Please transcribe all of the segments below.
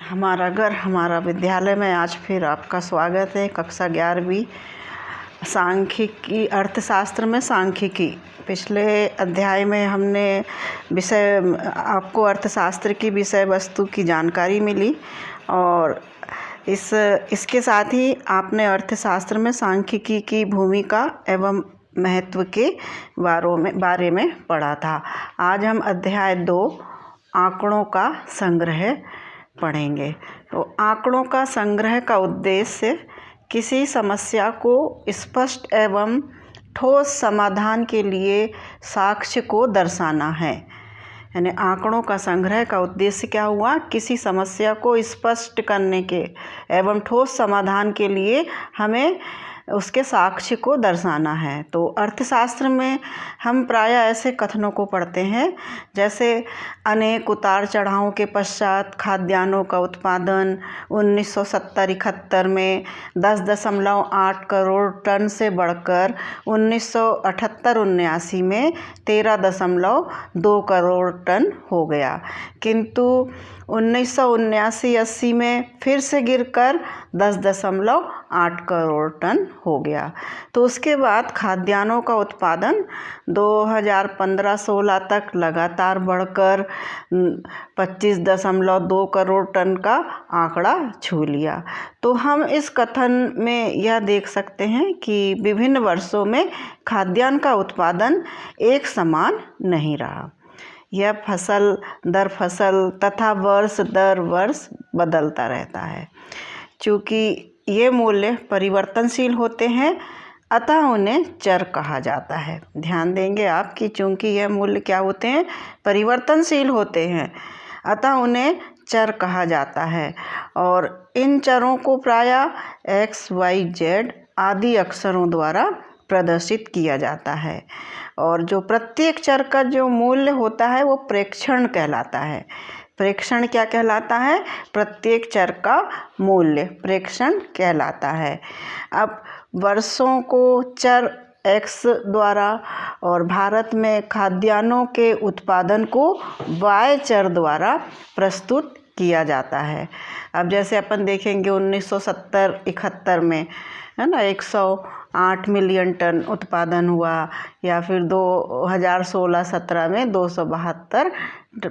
हमारा घर हमारा विद्यालय में आज फिर आपका स्वागत है। कक्षा 11वीं सांख्यिकी अर्थशास्त्र में सांख्यिकी। पिछले अध्याय में हमने आपको अर्थशास्त्र की विषय वस्तु की जानकारी मिली और इसके साथ ही आपने अर्थशास्त्र में सांख्यिकी की भूमिका एवं महत्व के बारे में पढ़ा था। आज हम अध्याय 2 आंकड़ों का संग्रह पढ़ेंगे। तो आंकड़ों का संग्रह का उद्देश्य किसी समस्या को स्पष्ट एवं ठोस समाधान के लिए साक्ष्य को दर्शाना है। यानी आंकड़ों का संग्रह का उद्देश्य क्या हुआ? किसी समस्या को स्पष्ट करने के एवं ठोस समाधान के लिए हमें उसके साक्ष्य को दर्शाना है। तो अर्थशास्त्र में हम प्रायः ऐसे कथनों को पढ़ते हैं जैसे अनेक उतार चढ़ावों के पश्चात खाद्यान्नों का उत्पादन 1970-71 में 10.8 करोड़ टन से बढ़कर 1978-79 में 13.2 करोड़ टन हो गया, किंतु 1979-80 में फिर से गिरकर 10.8 करोड़ टन हो गया। तो उसके बाद खाद्यान्नों का उत्पादन 2015-16 तक लगातार बढ़कर 25.2 करोड़ टन का आंकड़ा छू लिया। तो हम इस कथन में यह देख सकते हैं कि विभिन्न वर्षों में खाद्यान्न का उत्पादन एक समान नहीं रहा। यह फसल दर फसल तथा वर्ष दर वर्ष बदलता रहता है। चूँकि ये मूल्य परिवर्तनशील होते हैं अतः उन्हें चर कहा जाता है। ध्यान देंगे आप कि चूँकि यह मूल्य क्या होते हैं? परिवर्तनशील होते हैं, अतः उन्हें चर कहा जाता है। और इन चरों को प्रायः x, y, z आदि अक्षरों द्वारा प्रदर्शित किया जाता है। और जो प्रत्येक चर का जो मूल्य होता है वो प्रेक्षण कहलाता है। प्रेक्षण क्या कहलाता है? प्रत्येक चर का मूल्य प्रेक्षण कहलाता है। अब वर्षों को चर x द्वारा और भारत में खाद्यान्नों के उत्पादन को y चर द्वारा प्रस्तुत किया जाता है। अब जैसे अपन देखेंगे 1970-71 में है ना 108 मिलियन टन उत्पादन हुआ, या फिर 2016-17 में 272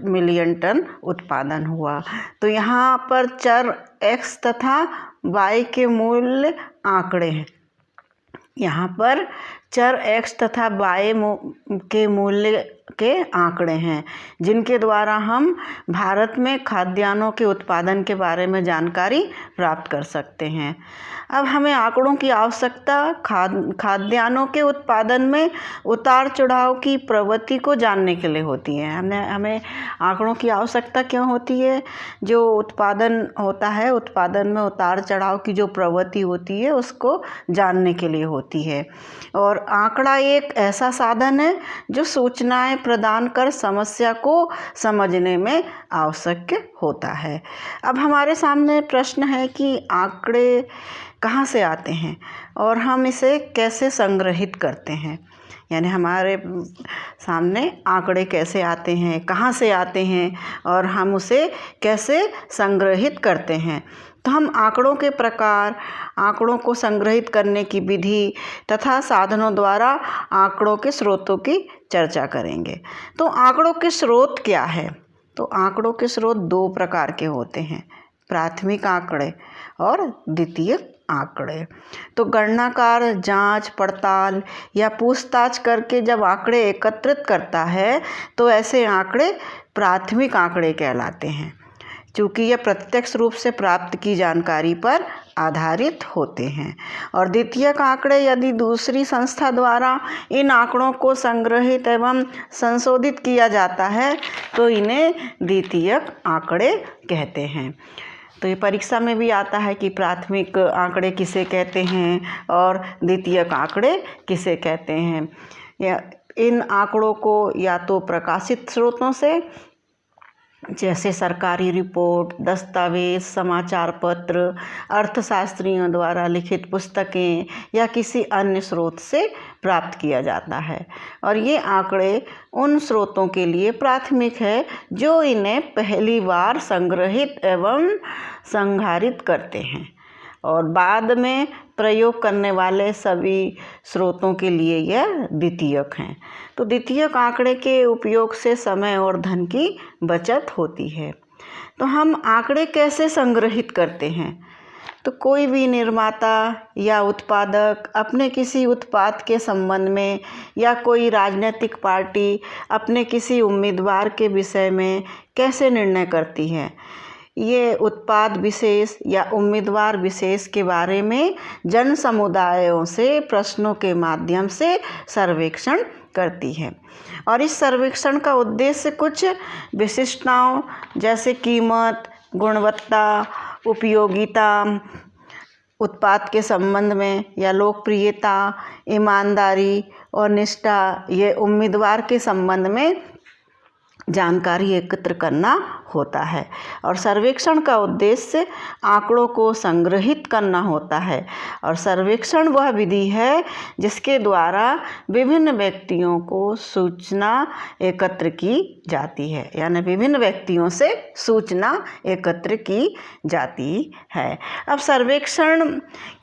मिलियन टन उत्पादन हुआ। तो यहाँ पर चर x तथा y के मूल्य आंकड़े हैं। यहाँ पर चर x तथा y के मूल्य के आंकड़े हैं जिनके द्वारा हम भारत में खाद्यान्नों के उत्पादन के बारे में जानकारी प्राप्त कर सकते हैं। अब हमें आंकड़ों की आवश्यकता खाद्यान्नों के उत्पादन में उतार चढ़ाव की प्रवृत्ति को जानने के लिए होती है। हमें आंकड़ों की आवश्यकता क्यों होती है? जो उत्पादन होता है, उत्पादन में उतार चढ़ाव की जो प्रवृत्ति होती है उसको जानने के लिए होती है। और आंकड़ा एक ऐसा साधन है जो सूचनाएं प्रदान कर समस्या को समझने में आवश्यक होता है। अब हमारे सामने प्रश्न है कि आंकड़े कहाँ से आते हैं और हम इसे कैसे संग्रहित करते हैं। यानी हमारे सामने आंकड़े कैसे आते हैं, कहाँ से आते हैं और हम उसे कैसे संग्रहित करते हैं। तो हम आंकड़ों के प्रकार, आंकड़ों को संग्रहित करने की विधि तथा साधनों द्वारा आंकड़ों के स्रोतों की चर्चा करेंगे। तो आंकड़ों के स्रोत क्या है? तो आंकड़ों के स्रोत 2 प्रकार के होते हैं, प्राथमिक आंकड़े और द्वितीयक आंकड़े। तो गणनाकार जांच पड़ताल या पूछताछ करके जब आंकड़े एकत्रित करता है तो ऐसे आंकड़े प्राथमिक आंकड़े कहलाते हैं, क्योंकि यह प्रत्यक्ष रूप से प्राप्त की जानकारी पर आधारित होते हैं। और द्वितीयक आंकड़े यदि दूसरी संस्था द्वारा इन आंकड़ों को संग्रहित एवं संशोधित किया जाता है तो इन्हें द्वितीयक आंकड़े कहते हैं। तो ये परीक्षा में भी आता है कि प्राथमिक आंकड़े किसे कहते हैं और द्वितीयक आंकड़े किसे कहते हैं। या इन आंकड़ों को या तो प्रकाशित स्रोतों से जैसे सरकारी रिपोर्ट, दस्तावेज, समाचार पत्र, अर्थशास्त्रियों द्वारा लिखित पुस्तकें या किसी अन्य स्रोत से प्राप्त किया जाता है। और ये आंकड़े उन स्रोतों के लिए प्राथमिक है जो इन्हें पहली बार संग्रहित एवं संधारित करते हैं, और बाद में प्रयोग करने वाले सभी स्रोतों के लिए यह द्वितीयक हैं। तो द्वितीयक आंकड़े के उपयोग से समय और धन की बचत होती है। तो हम आंकड़े कैसे संग्रहित करते हैं? तो कोई भी निर्माता या उत्पादक अपने किसी उत्पाद के संबंध में या कोई राजनीतिक पार्टी अपने किसी उम्मीदवार के विषय में कैसे निर्णय करती है, ये उत्पाद विशेष या उम्मीदवार विशेष के बारे में जन समुदायों से प्रश्नों के माध्यम से सर्वेक्षण करती है। और इस सर्वेक्षण का उद्देश्य कुछ विशिष्टताओं जैसे कीमत, गुणवत्ता, उपयोगिता उत्पाद के संबंध में या लोकप्रियता, ईमानदारी और निष्ठा, ये उम्मीदवार के संबंध में जानकारी एकत्र करना होता है। और सर्वेक्षण का उद्देश्य आंकड़ों को संग्रहित करना होता है। और सर्वेक्षण वह विधि है जिसके द्वारा विभिन्न व्यक्तियों को सूचना एकत्र की जाती है, यानी विभिन्न व्यक्तियों से सूचना एकत्र की जाती है। अब सर्वेक्षण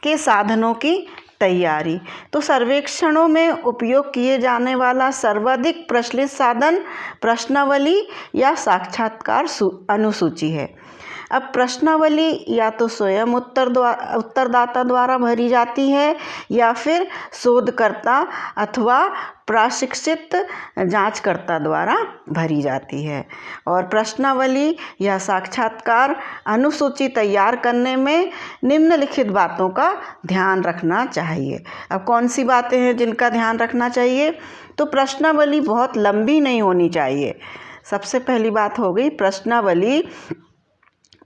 के साधनों की तैयारी। तो सर्वेक्षणों में उपयोग किए जाने वाला सर्वाधिक प्रचलित साधन प्रश्नावली या साक्षात्कार अनुसूची है। अब प्रश्नावली या तो स्वयं उत्तरदाता द्वारा भरी जाती है या फिर शोधकर्ता अथवा प्रशिक्षित जांचकर्ता द्वारा भरी जाती है। और प्रश्नावली या साक्षात्कार अनुसूची तैयार करने में निम्नलिखित बातों का ध्यान रखना चाहिए। अब कौन सी बातें हैं जिनका ध्यान रखना चाहिए? तो प्रश्नावली बहुत लंबी नहीं होनी चाहिए। सबसे पहली बात हो गई, प्रश्नावली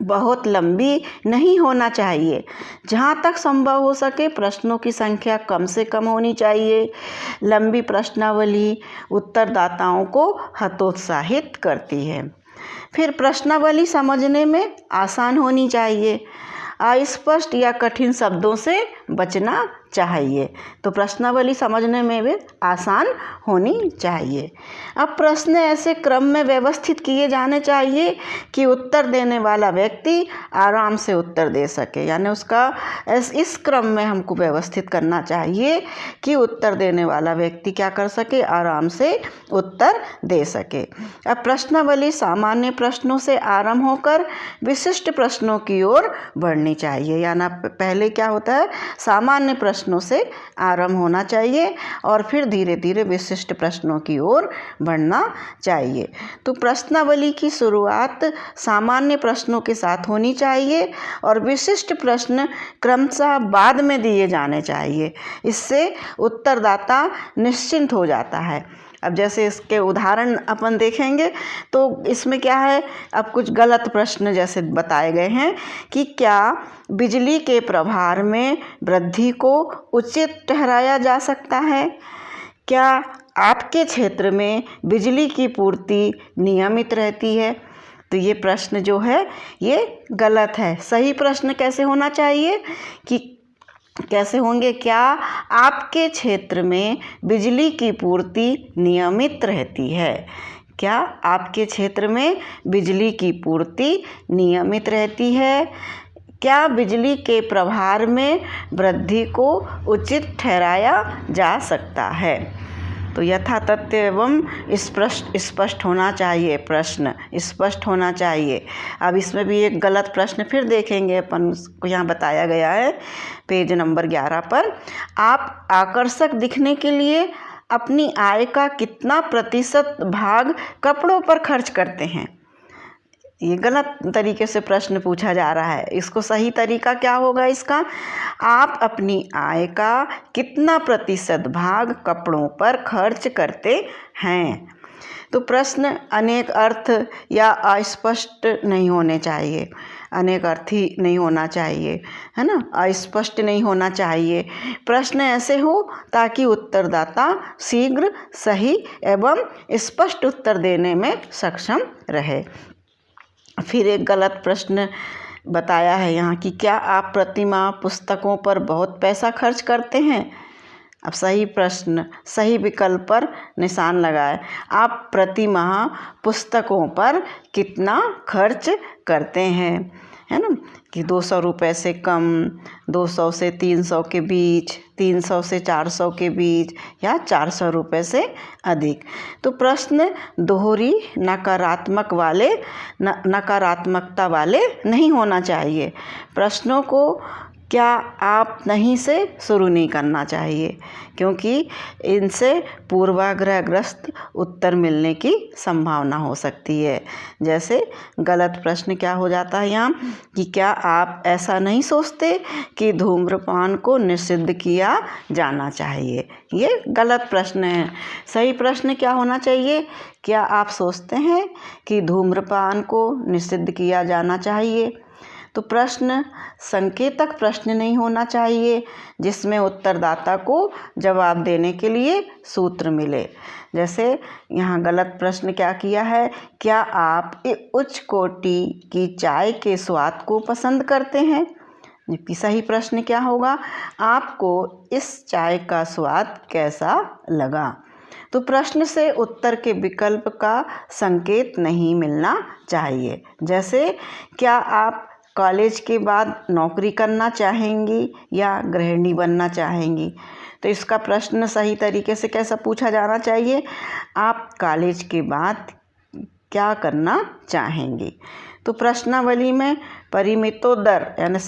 बहुत लंबी नहीं होना चाहिए। जहाँ तक संभव हो सके प्रश्नों की संख्या कम से कम होनी चाहिए। लंबी प्रश्नावली उत्तरदाताओं को हतोत्साहित करती है। फिर प्रश्नावली समझने में आसान होनी चाहिए। अस्पष्ट या कठिन शब्दों से बचना चाहिए। तो प्रश्नावली समझने में भी आसान होनी चाहिए। अब प्रश्न ऐसे क्रम में व्यवस्थित किए जाने चाहिए कि उत्तर देने वाला व्यक्ति आराम से उत्तर दे सके, यानी उसका इस क्रम में हमको व्यवस्थित करना चाहिए कि उत्तर देने वाला व्यक्ति क्या कर सके, आराम से उत्तर दे सके। अब प्रश्नावली सामान्य प्रश्नों से आरंभ होकर विशिष्ट प्रश्नों की ओर बढ़नी चाहिए, यानी पहले क्या होता है, सामान्य प्रश्नों से आरंभ होना चाहिए और फिर धीरे धीरे विशिष्ट प्रश्नों की ओर बढ़ना चाहिए। तो प्रश्नावली की शुरुआत सामान्य प्रश्नों के साथ होनी चाहिए और विशिष्ट प्रश्न क्रमशः बाद में दिए जाने चाहिए। इससे उत्तरदाता निश्चिंत हो जाता है। अब जैसे इसके उदाहरण अपन देखेंगे तो इसमें क्या है, अब कुछ गलत प्रश्न जैसे बताए गए हैं कि क्या बिजली के प्रभार में वृद्धि को उचित ठहराया जा सकता है? क्या आपके क्षेत्र में बिजली की पूर्ति नियमित रहती है? तो ये प्रश्न जो है ये गलत है। सही प्रश्न कैसे होना चाहिए कि कैसे होंगे, क्या आपके क्षेत्र में बिजली की पूर्ति नियमित रहती है? क्या आपके क्षेत्र में बिजली की पूर्ति नियमित रहती है? क्या बिजली के प्रभार में वृद्धि को उचित ठहराया जा सकता है? तो यथातथ्य एवं स्पष्ट होना चाहिए, प्रश्न स्पष्ट होना चाहिए। अब इसमें भी एक गलत प्रश्न फिर देखेंगे अपन को, यहाँ बताया गया है पेज नंबर 11 पर, आप आकर्षक दिखने के लिए अपनी आय का कितना प्रतिशत भाग कपड़ों पर खर्च करते हैं? ये गलत तरीके से प्रश्न पूछा जा रहा है। इसको सही तरीका क्या होगा इसका, आप अपनी आय का कितना प्रतिशत भाग कपड़ों पर खर्च करते हैं? तो प्रश्न अनेक अर्थ या अस्पष्ट नहीं होने चाहिए, अनेक अर्थी नहीं होना चाहिए, है ना, अस्पष्ट नहीं होना चाहिए। प्रश्न ऐसे हो ताकि उत्तरदाता शीघ्र, सही एवं स्पष्ट उत्तर देने में सक्षम रहे। फिर एक गलत प्रश्न बताया है यहाँ कि क्या आप प्रतिमाह पुस्तकों पर बहुत पैसा खर्च करते हैं। अब सही विकल्प पर निशान लगाए। आप प्रतिमाह पुस्तकों पर कितना खर्च करते हैं, है ना, कि 200 रुपये से कम, 200 से 300 के बीच, 300 से 400 के बीच, या 400 रुपये से अधिक। तो प्रश्न दोहरी नकारात्मकता वाले नहीं होना चाहिए। प्रश्नों को क्या आप नहीं से शुरू नहीं करना चाहिए, क्योंकि इनसे पूर्वाग्रहग्रस्त उत्तर मिलने की संभावना हो सकती है। जैसे गलत प्रश्न क्या हो जाता है यहाँ कि क्या आप ऐसा नहीं सोचते कि धूम्रपान को निषिद्ध किया जाना चाहिए। ये गलत प्रश्न है। सही प्रश्न क्या होना चाहिए, क्या आप सोचते हैं कि धूम्रपान को निषिद्ध किया जाना चाहिए। तो प्रश्न संकेतक प्रश्न नहीं होना चाहिए जिसमें उत्तरदाता को जवाब देने के लिए सूत्र मिले। जैसे यहाँ गलत प्रश्न क्या किया है, क्या आप उच्च कोटि की चाय के स्वाद को पसंद करते हैं। जबकि सही प्रश्न क्या होगा, आपको इस चाय का स्वाद कैसा लगा। तो प्रश्न से उत्तर के विकल्प का संकेत नहीं मिलना चाहिए। जैसे क्या आप कॉलेज के बाद नौकरी करना चाहेंगी या गृहिणी बनना चाहेंगी। तो इसका प्रश्न सही तरीके से कैसा पूछा जाना चाहिए, आप कॉलेज के बाद क्या करना चाहेंगी। तो प्रश्नावली में परिमितोत्तर यानी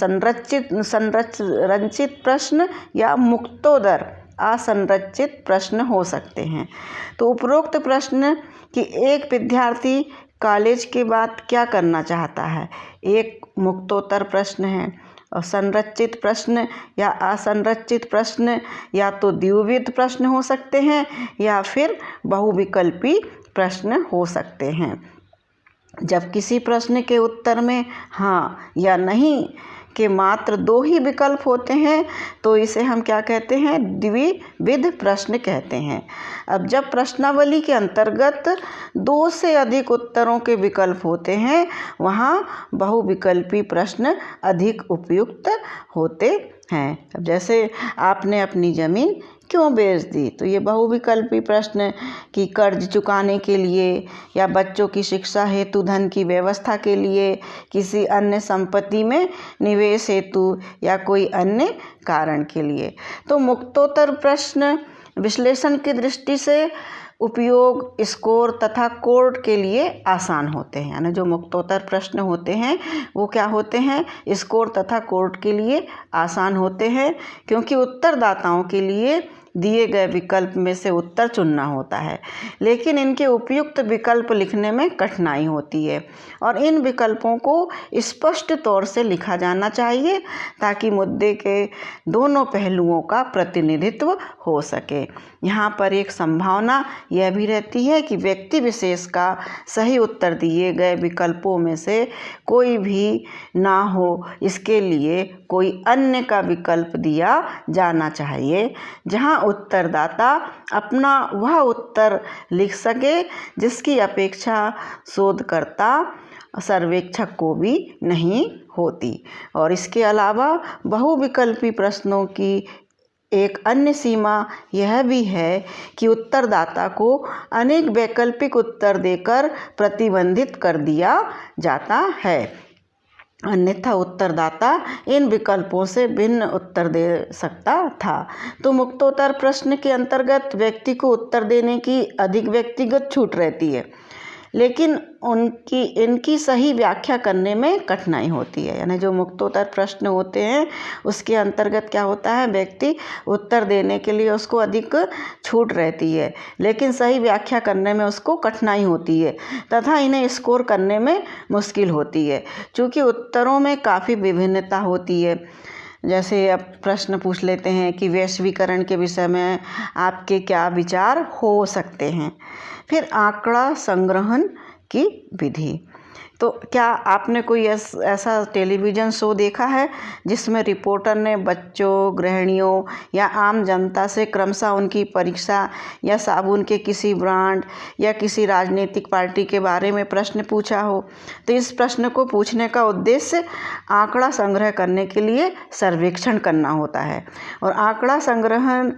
संरचित प्रश्न या मुक्तोत्तर असंरचित प्रश्न हो सकते हैं। तो उपरोक्त प्रश्न कि एक विद्यार्थी कॉलेज के बाद क्या करना चाहता है, एक मुक्तोत्तर प्रश्न है। और संरचित प्रश्न या असंरचित प्रश्न या तो द्विविध प्रश्न हो सकते हैं या फिर बहुविकल्पी प्रश्न हो सकते हैं। जब किसी प्रश्न के उत्तर में हाँ या नहीं के मात्र 2 ही विकल्प होते हैं तो इसे हम क्या कहते हैं, द्विविध प्रश्न कहते हैं। अब जब प्रश्नावली के अंतर्गत 2 से अधिक उत्तरों के विकल्प होते हैं वहाँ बहुविकल्पी प्रश्न अधिक उपयुक्त होते हैं। अब जैसे आपने अपनी ज़मीन क्यों बेच दी, तो ये बहुविकल्पी प्रश्न कि कर्ज चुकाने के लिए या बच्चों की शिक्षा हेतु धन की व्यवस्था के लिए, किसी अन्य संपत्ति में निवेश हेतु या कोई अन्य कारण के लिए। तो मुक्तोत्तर प्रश्न विश्लेषण की दृष्टि से उपयोग स्कोर तथा कोड के लिए आसान होते हैं। यानी जो मुक्तोत्तर प्रश्न होते हैं वो क्या होते हैं, स्कोर तथा कोड के लिए आसान होते हैं, क्योंकि उत्तरदाताओं के लिए दिए गए विकल्प में से उत्तर चुनना होता है, लेकिन इनके उपयुक्त विकल्प लिखने में कठिनाई होती है और इन विकल्पों को स्पष्ट तौर से लिखा जाना चाहिए ताकि मुद्दे के दोनों पहलुओं का प्रतिनिधित्व हो सके। यहाँ पर एक संभावना यह भी रहती है कि व्यक्ति विशेष का सही उत्तर दिए गए विकल्पों में से कोई भी ना हो, इसके लिए कोई अन्य का विकल्प दिया जाना चाहिए जहाँ उत्तरदाता अपना वह उत्तर लिख सके जिसकी अपेक्षा शोधकर्ता सर्वेक्षक को भी नहीं होती। और इसके अलावा बहुविकल्पी प्रश्नों की एक अन्य सीमा यह भी है कि उत्तरदाता को अनेक वैकल्पिक उत्तर देकर प्रतिबंधित कर दिया जाता है, अन्यथा उत्तरदाता इन विकल्पों से भिन्न उत्तर दे सकता था। तो मुक्तोत्तर प्रश्न के अंतर्गत व्यक्ति को उत्तर देने की अधिक व्यक्तिगत छूट रहती है, लेकिन इनकी सही व्याख्या करने में कठिनाई होती है। यानी जो मुक्तोत्तर प्रश्न होते हैं उसके अंतर्गत क्या होता है, व्यक्ति उत्तर देने के लिए उसको अधिक छूट रहती है, लेकिन सही व्याख्या करने में उसको कठिनाई होती है तथा इन्हें स्कोर करने में मुश्किल होती है, क्योंकि उत्तरों में काफ़ी विभिन्नता होती है। जैसे अब प्रश्न पूछ लेते हैं कि वैश्वीकरण के विषय में आपके क्या विचार हो सकते हैं। फिर आंकड़ा संग्रहण की विधि, तो क्या आपने कोई ऐसा टेलीविज़न शो देखा है जिसमें रिपोर्टर ने बच्चों, गृहिणियों या आम जनता से क्रमशः उनकी परीक्षा या साबुन के किसी ब्रांड या किसी राजनीतिक पार्टी के बारे में प्रश्न पूछा हो? तो इस प्रश्न को पूछने का उद्देश्य आंकड़ा संग्रह करने के लिए सर्वेक्षण करना होता है। और आंकड़ा संग्रहण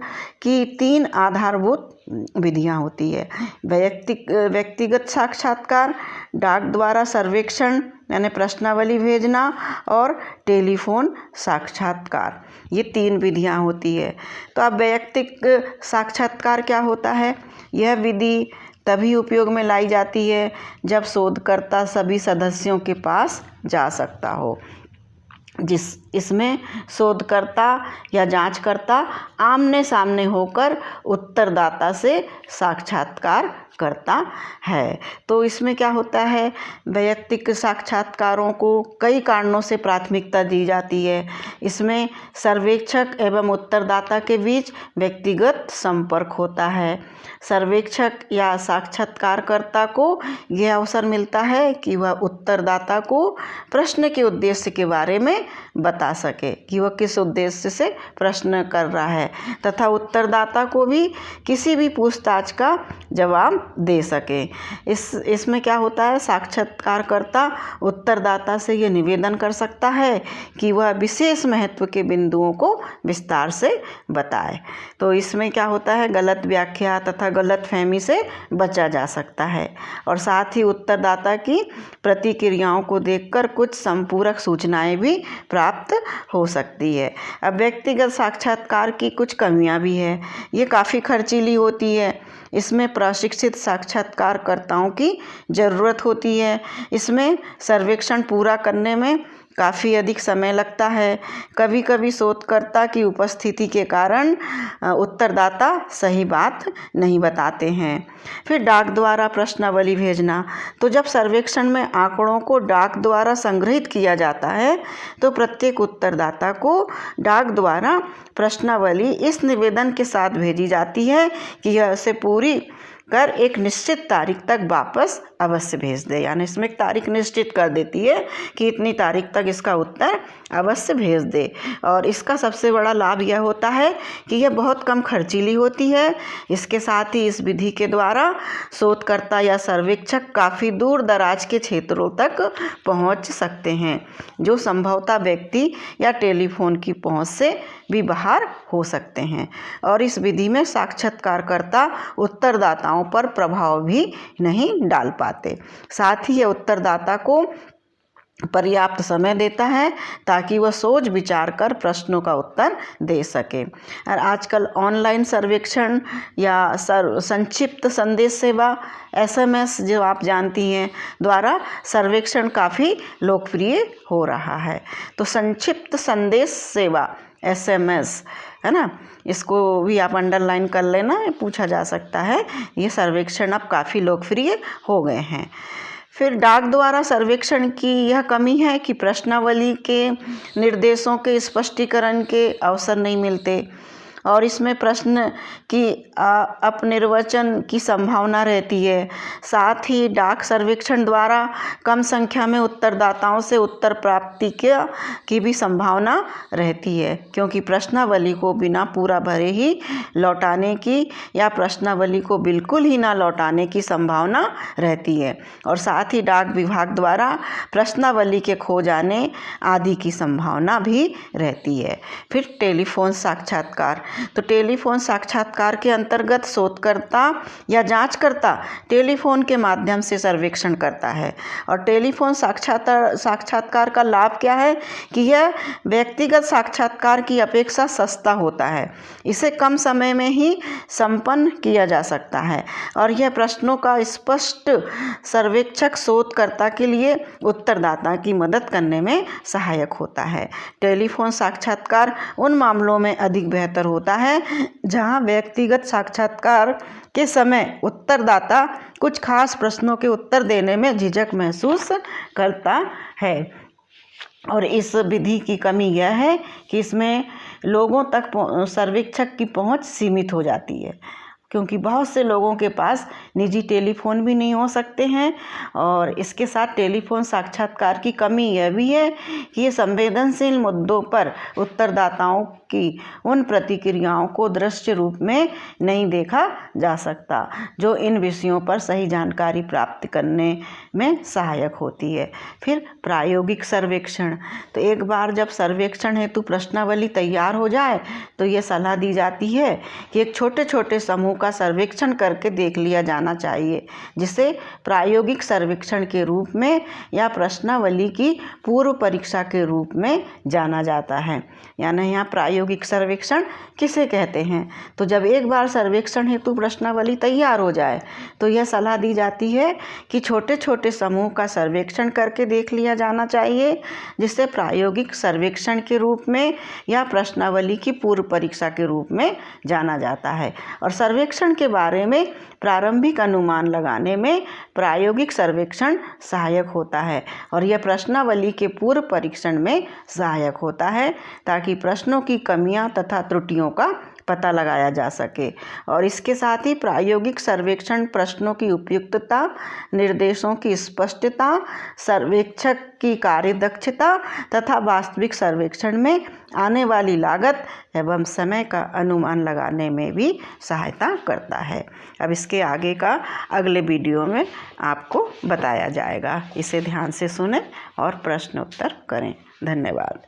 की 3 आधारभूत विधियां होती है। व्यक्तिगत साक्षात्कार, डाक द्वारा सर्वेक्षण यानी प्रश्नावली भेजना, और टेलीफोन साक्षात्कार, ये 3 विधियां होती है। तो अब वैयक्तिक साक्षात्कार क्या होता है? यह विधि तभी उपयोग में लाई जाती है जब शोधकर्ता सभी सदस्यों के पास जा सकता हो। इसमें शोधकर्ता या जांचकर्ता आमने सामने होकर उत्तरदाता से साक्षात्कार करता है। तो इसमें क्या होता है, वैयक्तिक साक्षात्कारों को कई कारणों से प्राथमिकता दी जाती है। इसमें सर्वेक्षक एवं उत्तरदाता के बीच व्यक्तिगत संपर्क होता है। सर्वेक्षक या साक्षात्कारकर्ता को यह अवसर मिलता है कि वह उत्तरदाता को प्रश्न के उद्देश्य के बारे में बता सके कि वह किस उद्देश्य से प्रश्न कर रहा है, तथा उत्तरदाता को भी किसी भी पूछताछ का जवाब दे सके। इसमें क्या होता है, साक्षात्कारकर्ता उत्तरदाता से ये निवेदन कर सकता है कि वह विशेष महत्व के बिंदुओं को विस्तार से बताए। तो इसमें क्या होता है, गलत व्याख्या तथा गलतफहमी से बचा जा सकता है। और साथ ही उत्तरदाता की प्रतिक्रियाओं को देखकर कुछ संपूरक सूचनाएं भी प्राप्त हो सकती है। अब व्यक्तिगत साक्षात्कार की कुछ कमियां भी है। ये काफ़ी खर्चीली होती है। इसमें प्रशिक्षित साक्षात्कारकर्ताओं की ज़रूरत होती है। इसमें सर्वेक्षण पूरा करने में काफ़ी अधिक समय लगता है। कभी कभी शोधकर्ता की उपस्थिति के कारण उत्तरदाता सही बात नहीं बताते हैं। फिर डाक द्वारा प्रश्नावली भेजना। तो जब सर्वेक्षण में आंकड़ों को डाक द्वारा संग्रहित किया जाता है तो प्रत्येक उत्तरदाता को डाक द्वारा प्रश्नावली इस निवेदन के साथ भेजी जाती है कि यह उसे पूरी कर एक निश्चित तारीख तक वापस अवश्य भेज दे। यानी इसमें एक तारीख निश्चित कर देती है कि इतनी तारीख तक इसका उत्तर अवश्य भेज दे। और इसका सबसे बड़ा लाभ यह होता है कि यह बहुत कम खर्चीली होती है। इसके साथ ही इस विधि के द्वारा शोधकर्ता या सर्वेक्षक काफ़ी दूर दराज के क्षेत्रों तक पहुंच सकते हैं, जो संभवतः व्यक्ति या टेलीफोन की पहुंच से भी बाहर हो सकते हैं। और इस विधि में साक्षात्कारकर्ता उत्तरदाताओं पर प्रभाव भी नहीं डाल पाते। साथ ही यह उत्तरदाता को पर्याप्त समय देता है ताकि वह सोच विचार कर प्रश्नों का उत्तर दे सके। और आजकल ऑनलाइन सर्वेक्षण या संक्षिप्त संदेश सेवा SMS, जो आप जानती हैं, द्वारा सर्वेक्षण काफ़ी लोकप्रिय हो रहा है। तो संक्षिप्त संदेश सेवा SMS है ना, इसको भी आप अंडरलाइन कर लेना, पूछा जा सकता है। ये सर्वेक्षण अब काफ़ी लोकप्रिय हो गए हैं। फिर डाक द्वारा सर्वेक्षण की यह कमी है कि प्रश्नावली के निर्देशों के स्पष्टीकरण के अवसर नहीं मिलते, और इसमें प्रश्न की अपनिर्वचन की संभावना रहती है। साथ ही डाक सर्वेक्षण द्वारा कम संख्या में उत्तरदाताओं से उत्तर प्राप्ति की भी संभावना रहती है, क्योंकि प्रश्नावली को बिना पूरा भरे ही लौटाने की या प्रश्नावली को बिल्कुल ही ना लौटाने की संभावना रहती है। और साथ ही डाक विभाग द्वारा प्रश्नावली के खो जाने आदि की संभावना भी रहती है। फिर टेलीफोन साक्षात्कार। तो टेलीफोन साक्षात्कार के अंतर्गत शोधकर्ता या जांचकर्ता टेलीफोन के माध्यम से सर्वेक्षण करता है। और टेलीफोन साक्षात्कार का लाभ क्या है कि यह व्यक्तिगत साक्षात्कार की अपेक्षा सस्ता होता है। इसे कम समय में ही संपन्न किया जा सकता है, और यह प्रश्नों का स्पष्ट सर्वेक्षक शोधकर्ता के लिए उत्तरदाता की मदद करने में सहायक होता है। टेलीफोन साक्षात्कार उन मामलों में अधिक बेहतर होता है जहां व्यक्तिगत साक्षात्कार के समय उत्तरदाता कुछ खास प्रश्नों के उत्तर देने में झिझक महसूस करता है। और इस विधि की कमी यह है कि इसमें लोगों तक सर्वेक्षक की पहुंच सीमित हो जाती है, क्योंकि बहुत से लोगों के पास निजी टेलीफोन भी नहीं हो सकते हैं। और इसके साथ टेलीफोन साक्षात्कार की कमी यह भी है कि ये संवेदनशील मुद्दों पर उत्तरदाताओं की उन प्रतिक्रियाओं को दृश्य रूप में नहीं देखा जा सकता जो इन विषयों पर सही जानकारी प्राप्त करने में सहायक होती है। फिर प्रायोगिक सर्वेक्षण, तो एक बार जब सर्वेक्षण हेतु प्रश्नावली तैयार हो जाए तो ये सलाह दी जाती है कि एक छोटे छोटे समूह का सर्वेक्षण करके देख लिया जाना चाहिए, जिसे प्रायोगिक सर्वेक्षण के रूप में या प्रश्नावली की पूर्व परीक्षा के रूप में जाना जाता है। यानी यहाँ प्रायोगिक सर्वेक्षण किसे कहते हैं? तो जब एक बार सर्वेक्षण हेतु प्रश्नावली तैयार हो जाए तो यह सलाह दी जाती है कि छोटे छोटे समूह का सर्वेक्षण करके देख लिया जाना चाहिए, जिसे प्रायोगिक सर्वेक्षण के रूप में या प्रश्नावली की पूर्व परीक्षा के रूप में जाना जाता है। और सर्वेक्षण के बारे में प्रारंभिक अनुमान लगाने में प्रायोगिक सर्वेक्षण सहायक होता है और यह प्रश्नावली के पूर्व परीक्षण में सहायक होता है ताकि प्रश्नों की कमियां तथा त्रुटियों का पता लगाया जा सके। और इसके साथ ही प्रायोगिक सर्वेक्षण प्रश्नों की उपयुक्तता, निर्देशों की स्पष्टता, सर्वेक्षक की कार्यदक्षता तथा वास्तविक सर्वेक्षण में आने वाली लागत एवं समय का अनुमान लगाने में भी सहायता करता है। अब इसके आगे का अगले वीडियो में आपको बताया जाएगा। इसे ध्यान से सुनें और प्रश्न उत्तर करें। धन्यवाद।